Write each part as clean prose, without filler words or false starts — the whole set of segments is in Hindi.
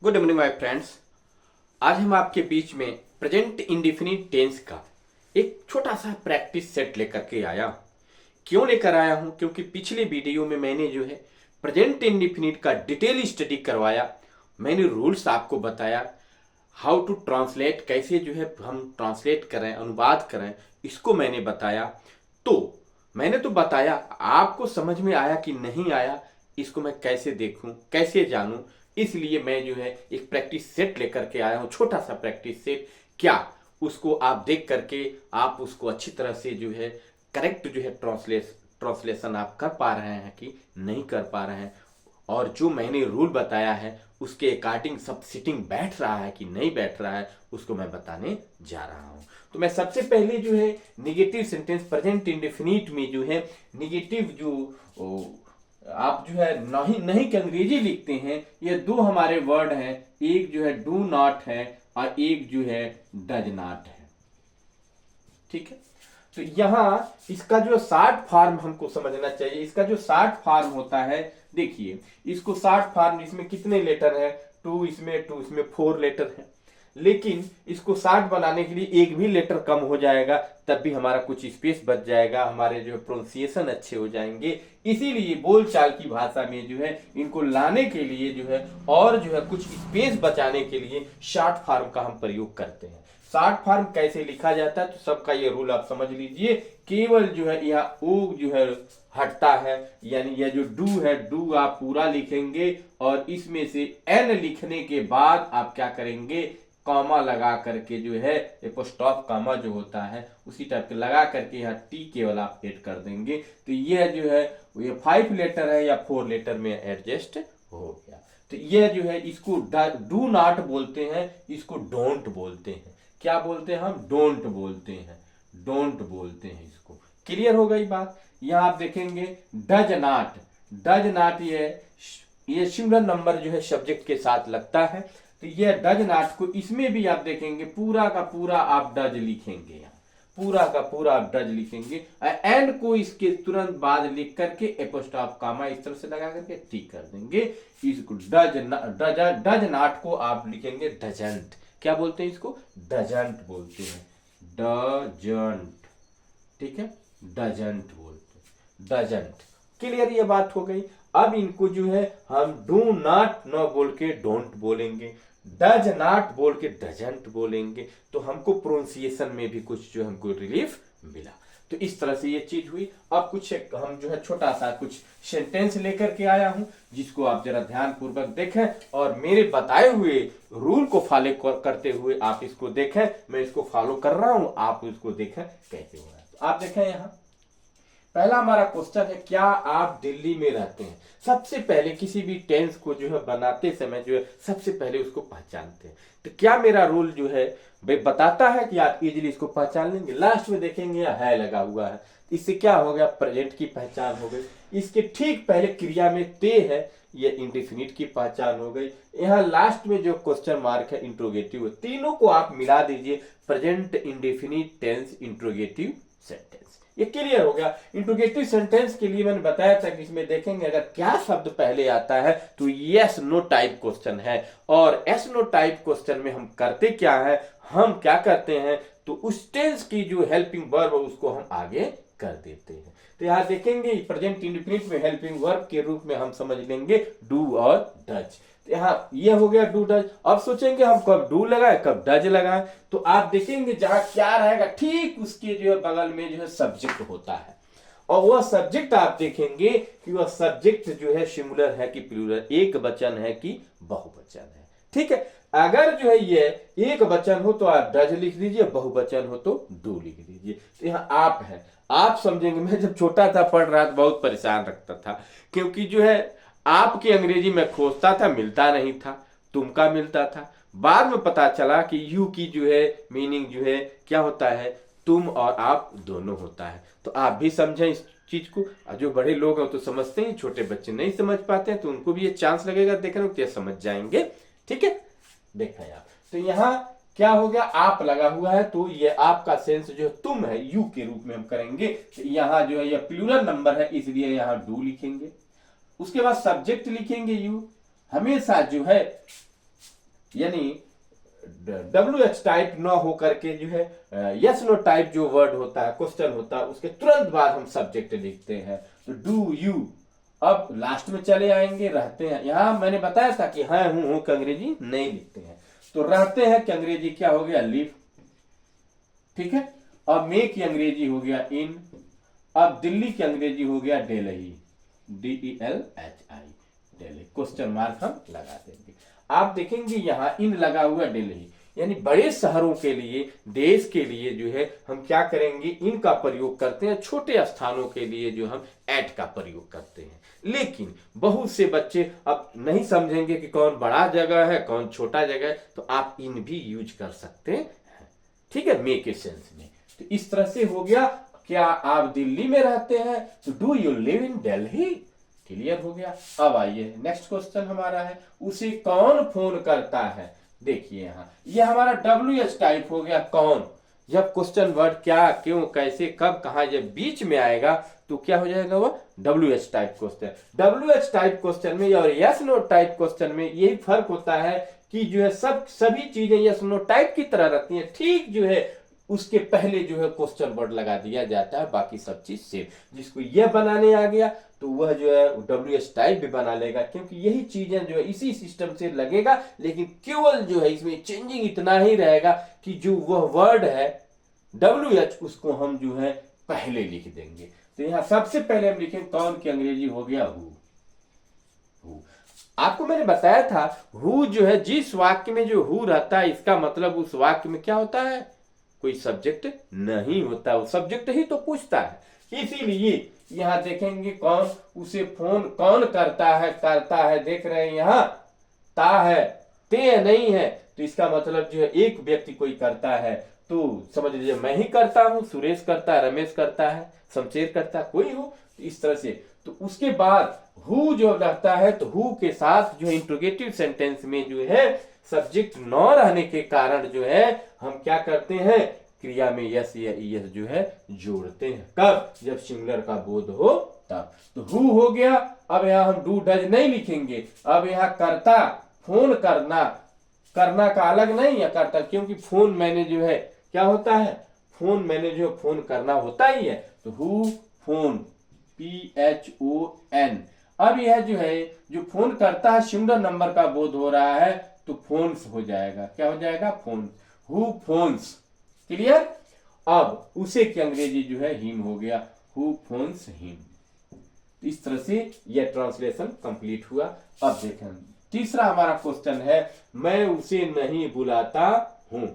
Good evening my friends. आज हम आपके बीच में प्रेजेंट इंडेफिनिट टेंस का एक छोटा सा प्रैक्टिस सेट लेकर के आया। क्यों लेकर आया हूं? क्योंकि पिछले वीडियो में मैंने जो है प्रेजेंट इंडेफिनिट का डिटेल स्टडी करवाया। मैंने रूल्स आपको बताया, हाउ टू ट्रांसलेट, कैसे जो है हम ट्रांसलेट करें, अनुवाद करें, इसको मैंने बताया। तो मैंने तो बताया, आपको समझ में आया कि नहीं आया, इसको मैं कैसे देखूं, कैसे जानूं। इसलिए मैं जो है एक प्रैक्टिस सेट लेकर के आया हूं, छोटा सा प्रैक्टिस सेट। क्या उसको आप देख करके आप उसको अच्छी तरह से जो है करेक्ट जो है ट्रांसलेशन आप कर पा रहे हैं कि नहीं कर पा रहे हैं, और जो मैंने रूल बताया है उसके अकॉर्डिंग सब सिटिंग बैठ रहा है कि नहीं बैठ रहा है, उसको मैं बताने जा रहा हूं। तो मैं सबसे पहले जो है निगेटिव सेंटेंस प्रेजेंट इंडेफिनिट में जो है निगेटिव जो आप जो है नहीं नहीं के अंग्रेजी लिखते हैं, ये दो हमारे वर्ड हैं। एक जो है डू नॉट है और एक जो है डज नॉट है। ठीक है, तो यहां इसका जो शॉर्ट फॉर्म हमको समझना चाहिए। इसका जो शॉर्ट फॉर्म होता है, देखिए इसको शॉर्ट फॉर्म, इसमें कितने लेटर है? टू इसमें 4 लेटर है। लेकिन इसको शॉर्ट बनाने के लिए एक भी लेटर कम हो जाएगा, तब भी हमारा कुछ स्पेस बच जाएगा, हमारे जो प्रोनाउंसिएशन अच्छे हो जाएंगे। इसीलिए बोलचाल की भाषा में जो है इनको लाने के लिए जो है और जो है कुछ स्पेस बचाने के लिए शॉर्ट फॉर्म का हम प्रयोग करते हैं। शॉर्ट फॉर्म कैसे लिखा जाता है, तो सबका ये रूल आप समझ लीजिए। केवल जो है यह ओ जो है हटता है, यानी यह जो डू है, डू आप पूरा लिखेंगे और इसमें से एन लिखने के बाद आप क्या करेंगे, कॉमा लगा करके जो है एपोस्ट्रोफ कॉमा जो होता है उसी टाइप के लगा करके यहाँ टी केवल आप ऐड कर देंगे। तो यह जो है ये 5 लेटर है या 4 लेटर में एडजस्ट हो गया। तो यह जो है इसको डू नॉट बोलते हैं, इसको डोंट बोलते हैं। क्या बोलते हैं हम? डोंट बोलते हैं, डोंट बोलते हैं इसको। क्लियर हो गई बात? यहां आप देखेंगे डज नॉट, डज नॉट ये सिंगल नंबर जो है सब्जेक्ट के साथ लगता है। तो ये डज नॉट को इसमें भी आप देखेंगे पूरा का पूरा आप डज लिखेंगे, यहाँ पूरा का पूरा आप डज लिखेंगे। एंड को इसके तुरंत बाद लिख करके एपोस्ट्रोफ कॉमा इस तरह से लगा करके टिक कर देंगे। इसको डज नॉट को आप लिखेंगे डजंट। क्या बोलते हैं इसको? डजंट बोलते हैं, डजंट। ठीक है, डजंट बोलते हैं, डजंट। क्लियर ये बात हो गई। अब इनको जो है हम डू नॉट न बोल के डोंट बोलेंगे, डज नॉट बोल के डजंट बोलेंगे, तो हमको प्रोनाउंसिएशन में भी कुछ जो हमको रिलीफ मिला। तो इस तरह से ये चीज हुई। अब कुछ हम जो है छोटा सा कुछ सेंटेंस लेकर के आया हूं, जिसको आप जरा ध्यान पूर्वक देखें और मेरे बताए हुए रूल को फॉलो करते हुए आप इसको देखें। मैं इसको फॉलो कर रहा हूं, आप इसको देखें कैसे हो रहा है। तो आप देखें यहाँ पहला हमारा क्वेश्चन है, क्या आप दिल्ली में रहते हैं? सबसे पहले किसी भी टेंस को जो है बनाते समय जो है सबसे पहले उसको पहचानते हैं। तो क्या मेरा रूल जो है भाई बताता है कि आप इजीली इसको पहचान लेंगे। लास्ट में देखेंगे है लगा हुआ है, इससे क्या हो गया? प्रेजेंट की पहचान हो गई। इसके ठीक पहले क्रिया में ते है, ये इंडेफिनिट की पहचान हो गई। यहाँ लास्ट में जो क्वेश्चन मार्क है इंट्रोगेटिव, तीनों को आप मिला दीजिए, present indefinite tense interrogative sentence. ये क्लियर हो गया। इंट्रोगेटिव सेंटेंस के लिए मैंने बताया था कि इसमें देखेंगे अगर क्या शब्द पहले आता है तो यस नो टाइप क्वेश्चन है, और एस नो टाइप क्वेश्चन में हम करते क्या है, हम क्या करते हैं तो उस टेंस की जो हेल्पिंग वर्ब उसको हम आगे कर देते हैं। तो यहां देखेंगे प्रेजेंट इंडेफिनिट में हेल्पिंग वर्ब के रूप में हम समझ लेंगे डू और डज। यहाँ ये हो गया डू डज। अब सोचेंगे हम कब डू लगाए कब डज लगाए, तो आप देखेंगे जहां क्या रहेगा ठीक उसके जो है बगल में जो है सब्जेक्ट होता है, और वह सब्जेक्ट आप देखेंगे कि वह सब्जेक्ट जो है सिंगुलर है कि प्लूरल, एक वचन है कि बहुवचन है। ठीक है, अगर जो है ये एक वचन हो तो आप डज लिख दीजिए, बहुवचन हो तो डू लिख दीजिए। तो यहाँ आप है, आप समझेंगे। मैं जब छोटा था पढ़ रहा था बहुत परेशान रखता था, क्योंकि जो है आपकी अंग्रेजी में खोजता था, मिलता नहीं था, तुम का मिलता था। बाद में पता चला कि यू की जो है मीनिंग जो है क्या होता है, तुम और आप दोनों होता है। तो आप भी समझें इस चीज को। जो बड़े लोग हैं तो समझते हैं, छोटे बच्चे नहीं समझ पाते हैं, तो उनको भी ये चांस लगेगा देखने को, समझ जाएंगे। ठीक है, देखा आप। तो यहाँ क्या हो गया, आप लगा हुआ है, तो ये आपका सेंस जो है तुम है, यू के रूप में हम करेंगे। तो यहाँ जो है ये प्लूरल नंबर है, इसलिए यहाँ डू लिखेंगे। उसके बाद सब्जेक्ट लिखेंगे यू। हमेशा जो है यानी WH टाइप ना हो करके जो है यस नो टाइप जो वर्ड होता है, क्वेश्चन होता है, उसके तुरंत बाद हम सब्जेक्ट लिखते हैं। तो डू यू अब लास्ट में चले आएंगे, रहते हैं। यहां मैंने बताया था कि हाँ हूं कि अंग्रेजी नहीं लिखते हैं। तो रहते हैं कि अंग्रेजी क्या हो गया, लिव, ठीक है। अब मे की अंग्रेजी हो गया इन। अब दिल्ली की अंग्रेजी हो गया Delhi, DELHI, Delhi, question mark हम लगा देंगे। आप देखेंगे यहां इन लगा हुआ डेल्ही, यानी बड़े शहरों के लिए, देश के लिए जो है हम क्या करेंगे, इन का प्रयोग करते हैं। छोटे स्थानों के लिए जो हम एट का प्रयोग करते हैं। लेकिन बहुत से बच्चे अब नहीं समझेंगे कि कौन बड़ा जगह है कौन छोटा जगह है, तो आप इन भी यूज कर सकते हैं, ठीक है, मे के सेंस में। तो इस तरह से हो गया। क्या आप दिल्ली में रहते हैं, तो do you live in Delhi, clear हो गया। अब आइए नेक्स्ट क्वेश्चन हमारा है, उसे कौन फोन करता है। देखिए यहां ये हमारा WH टाइप हो गया, कौन। जब क्वेश्चन वर्ड क्या, क्यों, कैसे, कब, कहां जब बीच में आएगा तो क्या हो जाएगा, वो WH type question. WH type question में और यस नो टाइप क्वेश्चन में यही फर्क होता है कि जो है सभी चीजें यस नो टाइप की तरह रहती हैं, ठीक जो है उसके पहले जो है क्वेश्चन वर्ड लगा दिया जाता है, बाकी सब चीज सेम। जिसको यह बनाने आ गया तो वह जो है WH टाइप भी बना लेगा, क्योंकि यही चीजें जो है इसी सिस्टम से लगेगा। लेकिन केवल जो है इसमें चेंजिंग इतना ही रहेगा कि जो वह वर्ड है WH उसको हम जो है पहले लिख देंगे। तो यहां सबसे पहले हम लिखेंगे कौन की अंग्रेजी हो गया, हु। आपको मैंने बताया था हु जो है जिस वाक्य में जो हु रहता है, इसका मतलब उस वाक्य में क्या होता है, कोई सब्जेक्ट नहीं होता, वो सब्जेक्ट ही तो पूछता है। इसीलिए यहां देखेंगे कौन, उसे फोन कौन करता है, देख रहे हैं यहां ता है, ते नहीं है, तो इसका मतलब जो है एक व्यक्ति कोई करता है, तो समझ लीजिए मैं ही करता हूं, सुरेश करता है, रमेश करता है, शमशेर करता है, कोई हो, तो इस तरह से। तो उसके बाद हु जो रहता है, तो हु के साथ जो इंट्रोगेटिव सेंटेंस में जो है सब्जेक्ट न रहने के कारण जो है हम क्या करते हैं, क्रिया में यस या ईएस जो है जोड़ते हैं। कब, जब सिंगुलर का बोध हो तब। तो हु हो गया। अब यहां हम डू डज नहीं लिखेंगे, अब यहां करता, फोन करना, करना का अलग नहीं है करता, क्योंकि फोन मैंने जो है क्या होता है, फोन मैंने जो फोन करना होता ही है। तो हु फोन, PHON। अब यह जो है जो फोन करता है सिंगुलर नंबर का बोध हो रहा है, तो फोन्स हो जाएगा, क्या हो जाएगा, फोन, हु फोन्स, क्लियर। अब उसे की अंग्रेजी जो है हिम हो गया, हु फोन्स हिम। इस तरह से यह ट्रांसलेशन कंप्लीट हुआ। अब देखें तीसरा हमारा क्वेश्चन है, मैं उसे नहीं बुलाता हूं।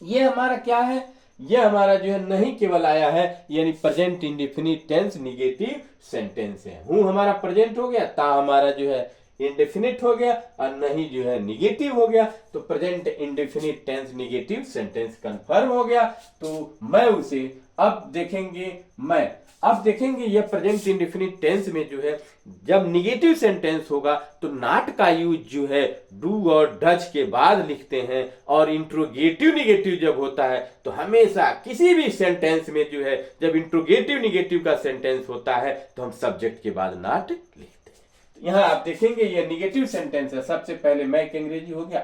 यह हमारा क्या है, यह हमारा जो है नहीं केवल आया है, यानी present indefinite tense negative sentence है। हूं हमारा प्रेजेंट हो गया, ता हमारा जो है इंडेफिनिट हो गया, और नहीं जो है निगेटिव हो गया। तो present indefinite tense negative sentence confirm हो गया। तो मैं उसे, अब देखेंगे मैं, अब देखेंगे यह प्रेजेंट इंडेफिनिट टेंस में जो है जब निगेटिव सेंटेंस होगा तो नॉट का यूज जो है डू और डज के बाद लिखते हैं, और इंट्रोगेटिव निगेटिव जब होता है तो हमेशा किसी भी सेंटेंस में जो है जब इंट्रोगेटिव निगेटिव का सेंटेंस होता है तो हम सब्जेक्ट के बाद नॉट लिखते हैं। यहां आप देखेंगे ये निगेटिव सेंटेंस है। सबसे पहले मैं की अंग्रेजी हो गया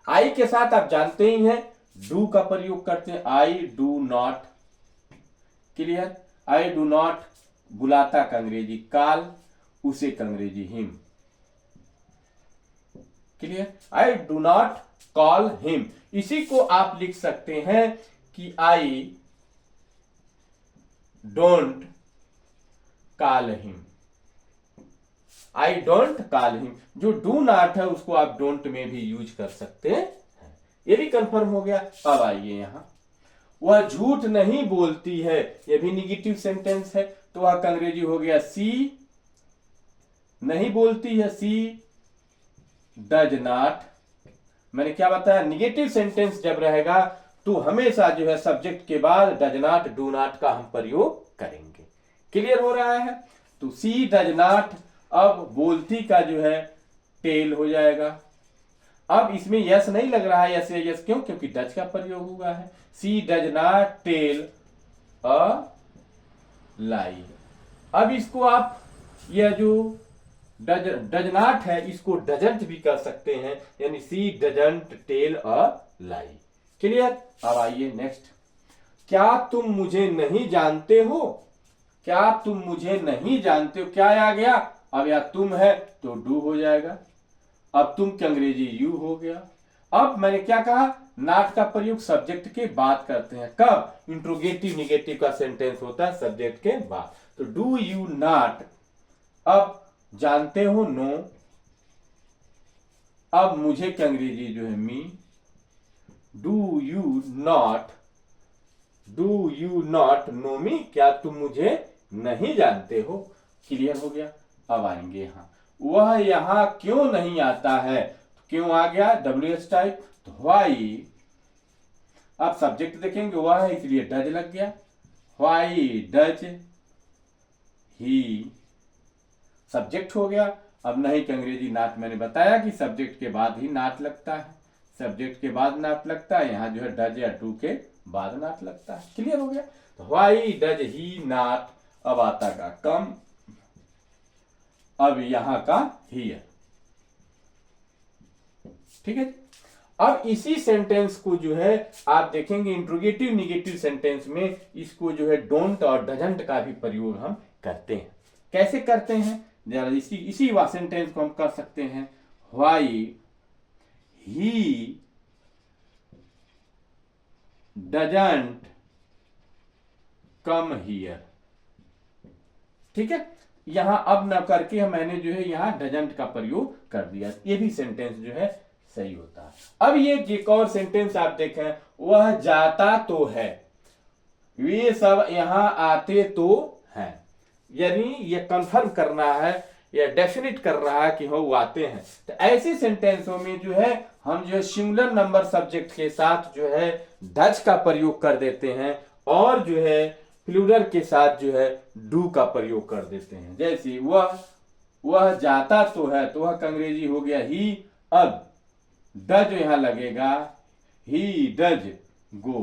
आई के साथ आप जानते ही हैं डू का प्रयोग करते हैं, I do not, clear. I do not, बुलाता का अंग्रेजी कॉल, उसे का अंग्रेजी him, clear. I do not call him. इसी को आप लिख सकते हैं कि I don't call him, I don't call him. जो डू नॉट है उसको आप डोंट में भी यूज कर सकते हैं, ये भी कंफर्म हो गया। अब आइए यहां, वह झूठ नहीं बोलती है, यह भी निगेटिव सेंटेंस है, तो वह का अंग्रेजी हो गया सी नहीं बोलती है, सी डज नॉट। मैंने क्या बताया, निगेटिव सेंटेंस जब रहेगा तो हमेशा जो है सब्जेक्ट के बाद डज नॉट डू नॉट का हम प्रयोग करेंगे, क्लियर हो रहा है। तो सी डज नॉट, अब बोलती का जो है टेल हो जाएगा। अब इसमें यस नहीं लग रहा है, यस या यस क्यों, क्योंकि डज का प्रयोग हुआ है। सी डज नॉट टेल अ लाई। अब इसको आप यह जो डज नॉट है, इसको डजंट भी कर सकते हैं, यानी she doesn't tell a lie. Clear. अब आइए नेक्स्ट। क्या तुम मुझे नहीं जानते हो? क्या तुम मुझे नहीं जानते हो, क्या आ गया? अब या तुम है तो डू हो जाएगा, अब तुम के अंग्रेजी यू हो गया। अब मैंने क्या कहा, नॉट का प्रयोग सब्जेक्ट के बाद करते हैं। कब? इंट्रोगेटिव निगेटिव का सेंटेंस होता है सब्जेक्ट के बाद। तो डू यू नॉट, अब जानते हो नो, अब मुझे के अंग्रेजी जो है me. Do you not, do you not know me, क्या तुम मुझे नहीं जानते हो? क्लियर हो गया। अब आएंगे यहां, वह यहां क्यों नहीं आता है? तो क्यों आ गया WH टाइप, तो व्हाई। अब सब्जेक्ट देखेंगे वह है, इसलिए डज लग गया। व्हाई डज ही, सब्जेक्ट हो गया। अब नहीं कि अंग्रेजी नॉट, मैंने बताया कि सब्जेक्ट के बाद ही नॉट लगता है, सब्जेक्ट के बाद नॉट लगता है, यहां जो है डज या डू के बाद नॉट लगता है। क्लियर हो गया। तो व्हाई डज ही नॉट, अब आता का कम, अब यहां का हियर। ठीक है। अब इसी सेंटेंस को जो है आप देखेंगे इंट्रोगेटिव निगेटिव सेंटेंस में इसको जो है डोंट और डजंट का भी प्रयोग हम करते हैं। कैसे करते हैं जरा इसी सेंटेंस को हम कर सकते हैं। Why he doesn't come here. ठीक है। यहां अब न करके मैंने जो है यहां डजंट का प्रयोग कर दिया, ये भी सेंटेंस जो है सही होता है। अब ये एक और सेंटेंस आप देखें, वह जाता तो है, वे सब यहां आते तो हैं, यानी ये कंफर्म करना है या डेफिनेट कर रहा है कि वो आते हैं। तो ऐसे सेंटेंसों में जो है हम जो है सिंगुलर नंबर सब्जेक्ट के साथ जो है डज का प्रयोग कर देते हैं और जो है प्लूरल के साथ जो है डू का प्रयोग कर देते हैं। जैसे वह जाता तो है, तो वह का अंग्रेजी हो गया ही। अब डज यहां लगेगा, he does go,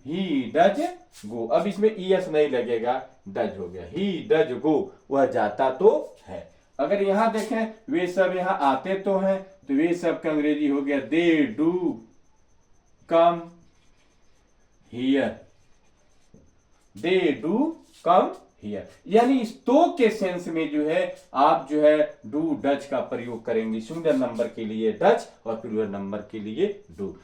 he does go. अब इसमें ईएस नहीं लगेगा, डज हो गया, ही डज गो, वह जाता तो है। अगर यहां देखें वे सब यहां आते तो हैं, तो वे सब का अंग्रेजी हो गया they do come here, they do come here. यानी इस तो के सेंस में जो है आप जो है डू डज का प्रयोग करेंगे, सिंगुलर नंबर के लिए डज और प्लूरल नंबर के लिए डू।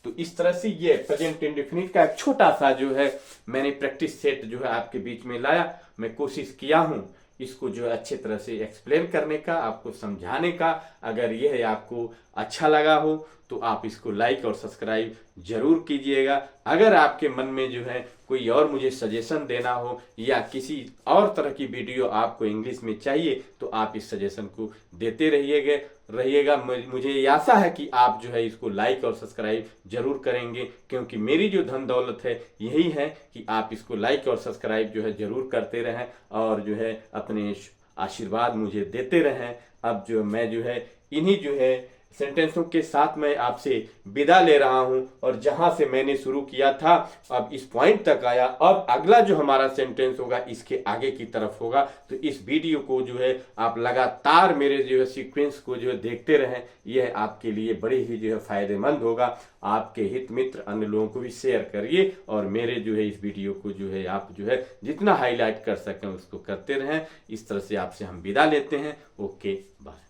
तो इस तरह से ये प्रेजेंट इंडेफिनिट का एक छोटा सा जो है मैंने प्रैक्टिस सेट जो है आपके बीच में लाया। मैं कोशिश किया हूं इसको जो है अच्छे तरह से एक्सप्लेन करने का, आपको समझाने का। अगर यह आपको अच्छा लगा हो तो आप इसको लाइक और सब्सक्राइब जरूर कीजिएगा। अगर आपके मन में जो है कोई और मुझे सजेशन देना हो या किसी और तरह की वीडियो आपको इंग्लिश में चाहिए तो आप इस सजेशन को देते रहिएगा। मुझे आशा है कि आप जो है इसको लाइक और सब्सक्राइब जरूर करेंगे, क्योंकि मेरी जो धन दौलत है यही है कि आप इसको लाइक और सब्सक्राइब जो है जरूर करते रहें और जो है अपने आशीर्वाद मुझे देते रहें। अब जो मैं जो है इन्हीं जो है सेंटेंसों के साथ मैं आपसे विदा ले रहा हूं और जहां से मैंने शुरू किया था अब इस पॉइंट तक आया। अब अगला जो हमारा सेंटेंस होगा इसके आगे की तरफ होगा। तो इस वीडियो को जो है आप लगातार मेरे जो है सीक्वेंस को जो है देखते रहें, यह आपके लिए बड़े ही जो है फायदेमंद होगा। आपके हित मित्र अन्य लोगों को भी शेयर करिए और मेरे जो है इस वीडियो को जो है आप जो है जितना हाईलाइट कर सकें उसको करते रहें। इस तरह से आपसे हम विदा लेते हैं। Okay bye.